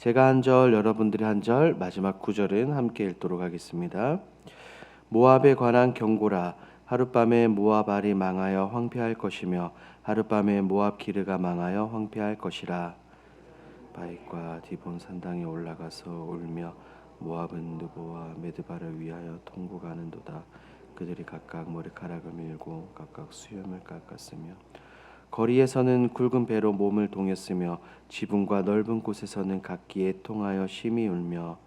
제가 한 절, 여러분들이 한 절, 마지막 구절은 함께 읽도록 하겠습니다. 모압에 관한 경고라. 하룻밤에 모압 알이 망하여 황폐할 것이며 하룻밤에 모압 기르가 망하여 황폐할 것이라. 바익과 디본 산당에 올라가서 울며 모압은 느보와 메드바를 위하여 통곡하는도다. 그들이 각각 머리카락을 밀고 각각 수염을 깎았으며 거리에서는 굵은 배로 몸을 동였으며 지붕과 넓은 곳에서는 각기에 통하여 심히 울며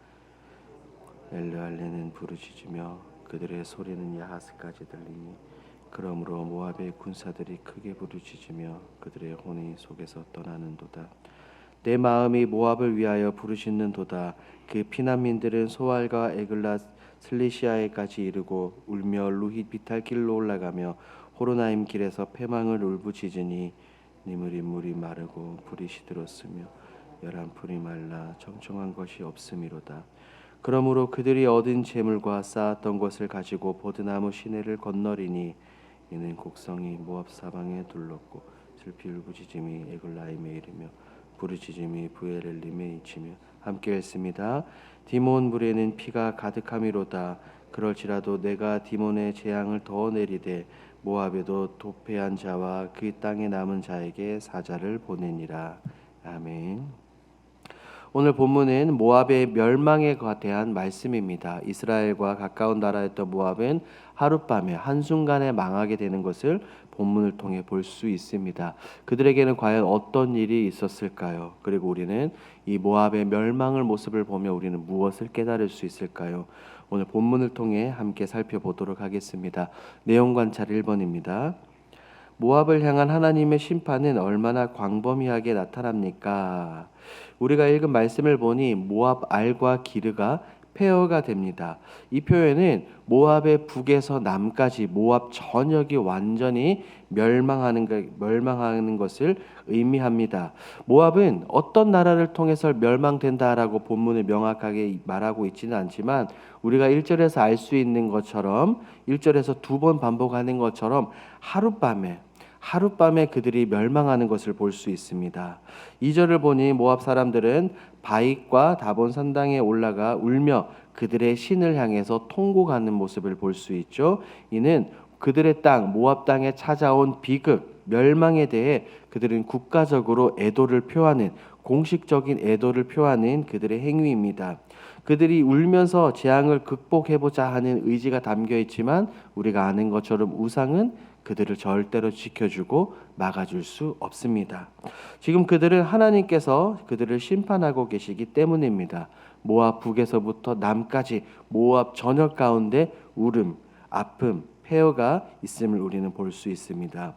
엘르알레는 부르짖으며 그들의 소리는 야하스까지 들리니 그러므로 모압의 군사들이 크게 부르짖으며 그들의 혼이 속에서 떠나는도다. 내 마음이 모압을 위하여 부르짖는도다. 그 피난민들은 소알과 에글라 슬리시아에까지 이르고 울며 루힛 비탈길로 올라가며 호로나임 길에서 패망을 울부짖으니 니물이 물이 마르고 불이 시들었으며 열한 풀이 말라 청청한 것이 없음이로다. 그러므로 그들이 얻은 재물과 쌓았던 것을 가지고 보드나무 시내를 건너리니 이는 곡성이 모압 사방에 둘렀고 슬피 울부짖음이 에글라임에 이르며 부르짖음이 부에렐림에 이치며. 함께 읽습니다. 디몬 물에는 피가 가득함이로다. 그럴지라도 내가 디몬의 재앙을 더 내리되 모압에도 도패한 자와 그 땅에 남은 자에게 사자를 보내니라. 아멘. 오늘 본문은 모압의 멸망에 대한 말씀입니다. 이스라엘과 가까운 나라였던 모압은 하룻밤에 한순간에 망하게 되는 것을 본문을 통해 볼 수 있습니다. 그들에게는 과연 어떤 일이 있었을까요? 그리고 우리는 이 모압의 멸망을 모습을 보며 우리는 무엇을 깨달을 수 있을까요? 오늘 본문을 통해 함께 살펴보도록 하겠습니다. 내용 관찰 1번입니다. 모압을 향한 하나님의 심판은 얼마나 광범위하게 나타납니까? 우리가 읽은 말씀을 보니 모압 알과 기르가 폐허가 됩니다. 이 표현은 모압의 북에서 남까지 모압 전역이 완전히 멸망하는 것을 의미합니다. 모압은 어떤 나라를 통해서 멸망된다라고 본문을 명확하게 말하고 있지는 않지만 우리가 1절에서 알 수 있는 것처럼 1절에서 두 번 반복하는 것처럼 하룻밤에 그들이 멸망하는 것을 볼 수 있습니다. 2절을 보니 모압 사람들은 바익과 다본 산당에 올라가 울며 그들의 신을 향해서 통곡하는 모습을 볼 수 있죠. 이는 그들의 땅 모압 땅에 찾아온 비극 멸망에 대해 그들은 국가적으로 애도를 표하는 공식적인 애도를 표하는 그들의 행위입니다. 그들이 울면서 재앙을 극복해보자 하는 의지가 담겨 있지만 우리가 아는 것처럼 우상은 그들을 절대로 지켜주고 막아줄 수 없습니다. 지금 그들은 하나님께서 그들을 심판하고 계시기 때문입니다. 모압 북에서부터 남까지 모압 전역 가운데 울음, 아픔, 폐허가 있음을 우리는 볼 수 있습니다.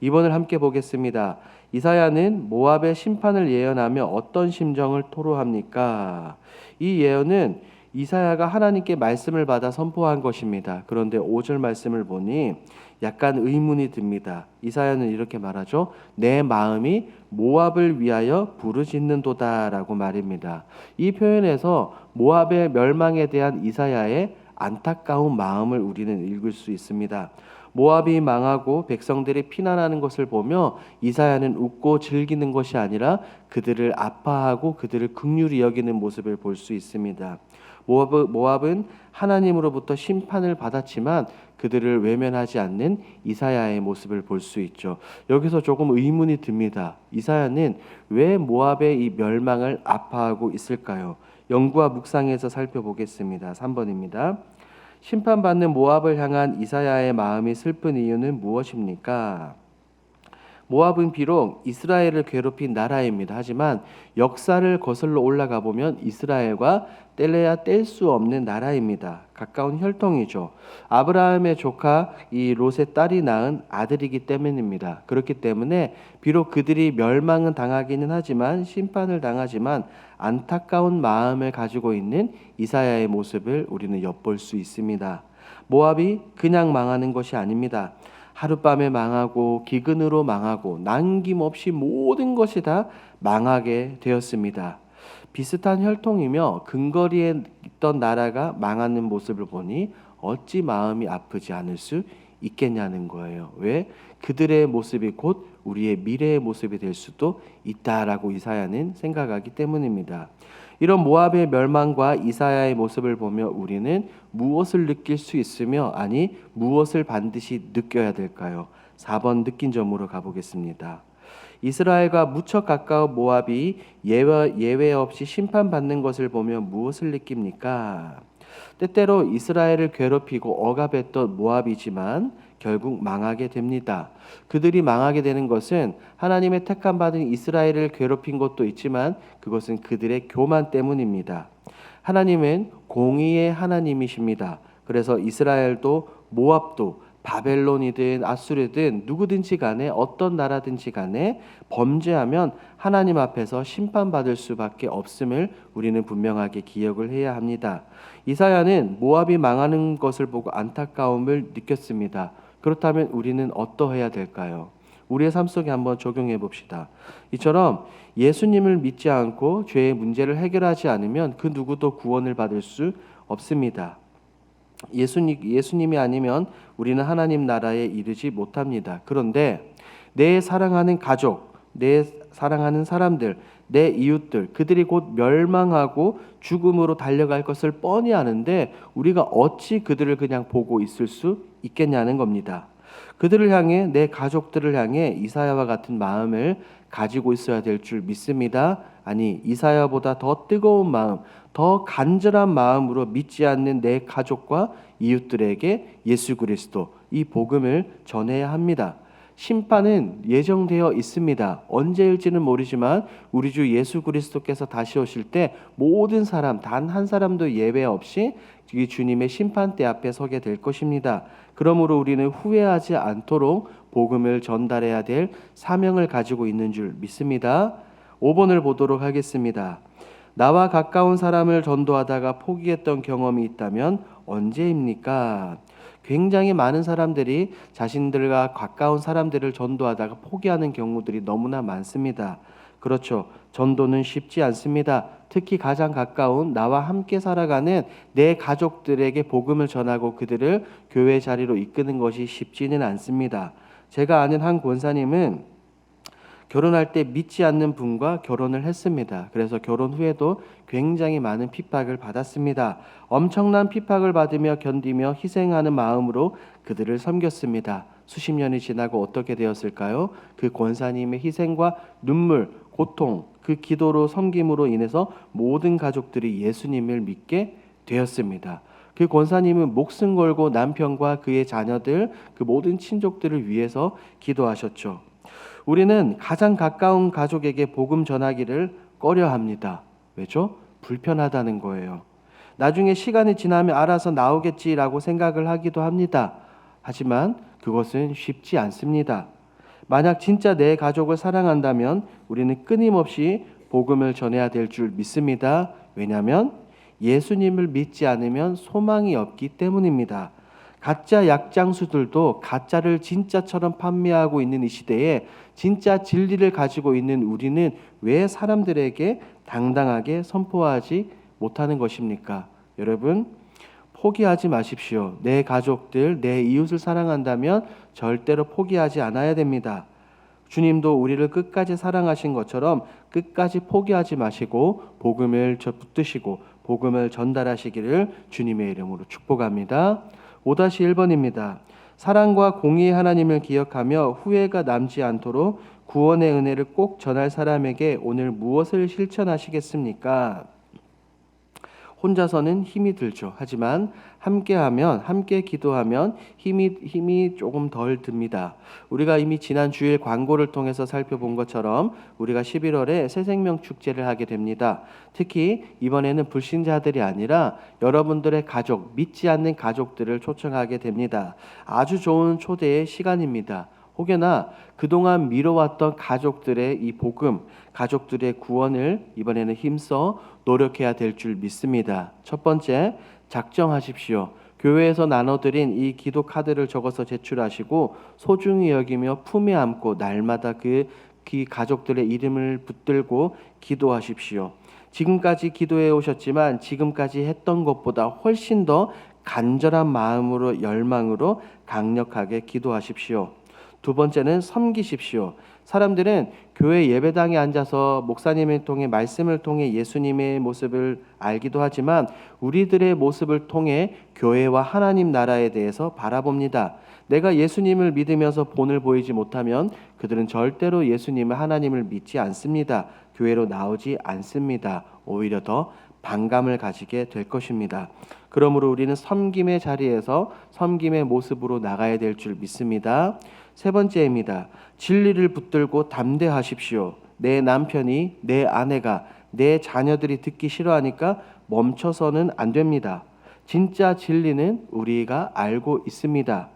2번을 함께 보겠습니다. 이사야는 모압의 심판을 예언하며 어떤 심정을 토로합니까? 이 예언은 이사야가 하나님께 말씀을 받아 선포한 것입니다. 그런데 5절 말씀을 보니 약간 의문이 듭니다. 이사야는 이렇게 말하죠. 내 마음이 모압을 위하여 부르짖는도다라고 말입니다. 이 표현에서 모압의 멸망에 대한 이사야의 안타까운 마음을 우리는 읽을 수 있습니다. 모압이 망하고 백성들이 피난하는 것을 보며 이사야는 웃고 즐기는 것이 아니라 그들을 아파하고 그들을 긍휼히 여기는 모습을 볼 수 있습니다. 모압은 하나님으로부터 심판을 받았지만 그들을 외면하지 않는 이사야의 모습을 볼 수 있죠. 여기서 조금 의문이 듭니다. 이사야는 왜 모압의 이 멸망을 아파하고 있을까요? 연구와 묵상에서 살펴보겠습니다. 3번입니다. 심판받는 모압을 향한 이사야의 마음이 슬픈 이유는 무엇입니까? 모압은 비록 이스라엘을 괴롭힌 나라입니다. 하지만 역사를 거슬러 올라가 보면 이스라엘과 뗄래야 뗄 수 없는 나라입니다. 가까운 혈통이죠. 아브라함의 조카 이 롯의 딸이 낳은 아들이기 때문입니다. 그렇기 때문에 비록 그들이 멸망은 당하기는 하지만 심판을 당하지만 안타까운 마음을 가지고 있는 이사야의 모습을 우리는 엿볼 수 있습니다. 모압이 그냥 망하는 것이 아닙니다. 하룻밤에 망하고 기근으로 망하고 남김없이 모든 것이 다 망하게 되었습니다. 비슷한 혈통이며 근거리에 있던 나라가 망하는 모습을 보니 어찌 마음이 아프지 않을 수 있겠냐는 거예요. 왜? 그들의 모습이 곧 우리의 미래의 모습이 될 수도 있다라고 이사야는 생각하기 때문입니다. 이런 모압의 멸망과 이사야의 모습을 보며 우리는 무엇을 느낄 수 있으며 아니 무엇을 반드시 느껴야 될까요? 4번 느낀 점으로 가보겠습니다. 이스라엘과 무척 가까운 모압이 예외 없이 심판받는 것을 보며 무엇을 느낍니까? 때때로 이스라엘을 괴롭히고 억압했던 모압이지만 결국 망하게 됩니다. 그들이 망하게 되는 것은 하나님의 택함 받은 이스라엘을 괴롭힌 것도 있지만 그것은 그들의 교만 때문입니다. 하나님은 공의의 하나님이십니다. 그래서 이스라엘도 모압도 바벨론이든 아수르든 누구든지 간에 어떤 나라든지 간에 범죄하면 하나님 앞에서 심판받을 수밖에 없음을 우리는 분명하게 기억을 해야 합니다. 이사야는 모압이 망하는 것을 보고 안타까움을 느꼈습니다. 그렇다면 우리는 어떠해야 될까요? 우리의 삶 속에 한번 적용해 봅시다. 이처럼 예수님을 믿지 않고 죄의 문제를 해결하지 않으면 그 누구도 구원을 받을 수 없습니다. 예수님이 아니면 우리는 하나님 나라에 이르지 못합니다. 그런데 내 사랑하는 가족, 내 사랑하는 사람들, 내 이웃들, 그들이 곧 멸망하고 죽음으로 달려갈 것을 뻔히 아는데 우리가 어찌 그들을 그냥 보고 있을 수 있겠냐는 겁니다. 그들을 향해, 내 가족들을 향해 이사야와 같은 마음을 가지고 있어야 될 줄 믿습니다. 아니, 이사야보다 더 뜨거운 마음, 더 간절한 마음으로 믿지 않는 내 가족과 이웃들에게 예수 그리스도, 이 복음을 전해야 합니다. 심판은 예정되어 있습니다. 언제일지는 모르지만 우리 주 예수 그리스도께서 다시 오실 때 모든 사람, 단 한 사람도 예외 없이 이 주님의 심판대 앞에 서게 될 것입니다. 그러므로 우리는 후회하지 않도록 복음을 전달해야 될 사명을 가지고 있는 줄 믿습니다. 5번을 보도록 하겠습니다. 나와 가까운 사람을 전도하다가 포기했던 경험이 있다면 언제입니까? 굉장히 많은 사람들이 자신들과 가까운 사람들을 전도하다가 포기하는 경우들이 너무나 많습니다. 그렇죠. 전도는 쉽지 않습니다. 특히 가장 가까운 나와 함께 살아가는 내 가족들에게 복음을 전하고 그들을 교회 자리로 이끄는 것이 쉽지는 않습니다. 제가 아는 한 권사님은 결혼할 때 믿지 않는 분과 결혼을 했습니다. 그래서 결혼 후에도 굉장히 많은 핍박을 받았습니다. 엄청난 핍박을 받으며 견디며 희생하는 마음으로 그들을 섬겼습니다. 수십 년이 지나고 어떻게 되었을까요? 그 권사님의 희생과 눈물, 고통, 그 기도로 섬김으로 인해서 모든 가족들이 예수님을 믿게 되었습니다. 그 권사님은 목숨 걸고 남편과 그의 자녀들, 그 모든 친족들을 위해서 기도하셨죠. 우리는 가장 가까운 가족에게 복음 전하기를 꺼려합니다. 왜죠? 불편하다는 거예요. 나중에 시간이 지나면 알아서 나오겠지라고 생각을 하기도 합니다. 하지만 그것은 쉽지 않습니다. 만약 진짜 내 가족을 사랑한다면 우리는 끊임없이 복음을 전해야 될 줄 믿습니다. 왜냐하면 예수님을 믿지 않으면 소망이 없기 때문입니다. 가짜 약장수들도 가짜를 진짜처럼 판매하고 있는 이 시대에 진짜 진리를 가지고 있는 우리는 왜 사람들에게 당당하게 선포하지 못하는 것입니까? 여러분, 포기하지 마십시오. 내 가족들, 내 이웃을 사랑한다면 절대로 포기하지 않아야 됩니다. 주님도 우리를 끝까지 사랑하신 것처럼 끝까지 포기하지 마시고 복음을 붙드시고 복음을 전달하시기를 주님의 이름으로 축복합니다. 5-1번입니다. 사랑과 공의의 하나님을 기억하며 후회가 남지 않도록 구원의 은혜를 꼭 전할 사람에게 오늘 무엇을 실천하시겠습니까? 혼자서는 힘이 들죠. 하지만 함께 기도하면 힘이 조금 덜 듭니다. 우리가 이미 지난 주일 광고를 통해서 살펴본 것처럼 우리가 11월에 새생명 축제를 하게 됩니다. 특히 이번에는 불신자들이 아니라 여러분들의 가족, 믿지 않는 가족들을 초청하게 됩니다. 아주 좋은 초대의 시간입니다. 혹여나 그동안 미뤄왔던 가족들의 이 복음, 가족들의 구원을 이번에는 힘써 노력해야 될 줄 믿습니다. 첫 번째, 작정하십시오. 교회에서 나눠드린 이 기도 카드를 적어서 제출하시고 소중히 여기며 품에 안고 날마다 그 가족들의 이름을 붙들고 기도하십시오. 지금까지 기도해 오셨지만 지금까지 했던 것보다 훨씬 더 간절한 마음으로 열망으로 강력하게 기도하십시오. 두 번째는 섬기십시오. 사람들은 교회 예배당에 앉아서 목사님을 통해 말씀을 통해 예수님의 모습을 알기도 하지만 우리들의 모습을 통해 교회와 하나님 나라에 대해서 바라봅니다. 내가 예수님을 믿으면서 본을 보이지 못하면 그들은 절대로 예수님을 하나님을 믿지 않습니다. 교회로 나오지 않습니다. 오히려 더 반감을 가지게 될 것입니다. 그러므로 우리는 섬김의 자리에서 섬김의 모습으로 나가야 될 줄 믿습니다. 세 번째입니다. 진리를 붙들고 담대하십시오. 내 남편이, 내 아내가, 내 자녀들이 듣기 싫어하니까 멈춰서는 안 됩니다. 진짜 진리는 우리가 알고 있습니다.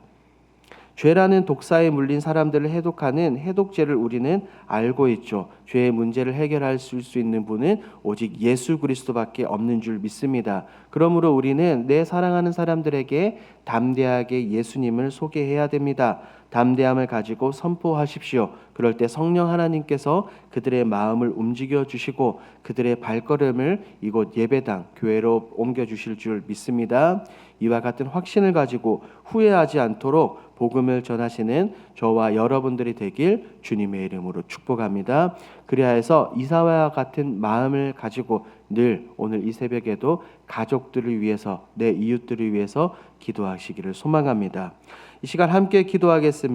죄라는 독사에 물린 사람들을 해독하는 해독제를 우리는 알고 있죠. 죄의 문제를 해결할 수 있는 분은 오직 예수 그리스도밖에 없는 줄 믿습니다. 그러므로 우리는 내 사랑하는 사람들에게 담대하게 예수님을 소개해야 됩니다. 담대함을 가지고 선포하십시오. 그럴 때 성령 하나님께서 그들의 마음을 움직여 주시고 그들의 발걸음을 이곳 예배당, 교회로 옮겨 주실 줄 믿습니다. 이와 같은 확신을 가지고 후회하지 않도록 복음을 전하시는 저와 여러분들이 되길 주님의 이름으로 축복합니다. 그리하여서 이사와 같은 마음을 가지고 늘 오늘 이 새벽에도 가족들을 위해서, 내 이웃들을 위해서 기도하시기를 소망합니다. 이 시간 함께 기도하겠습니다.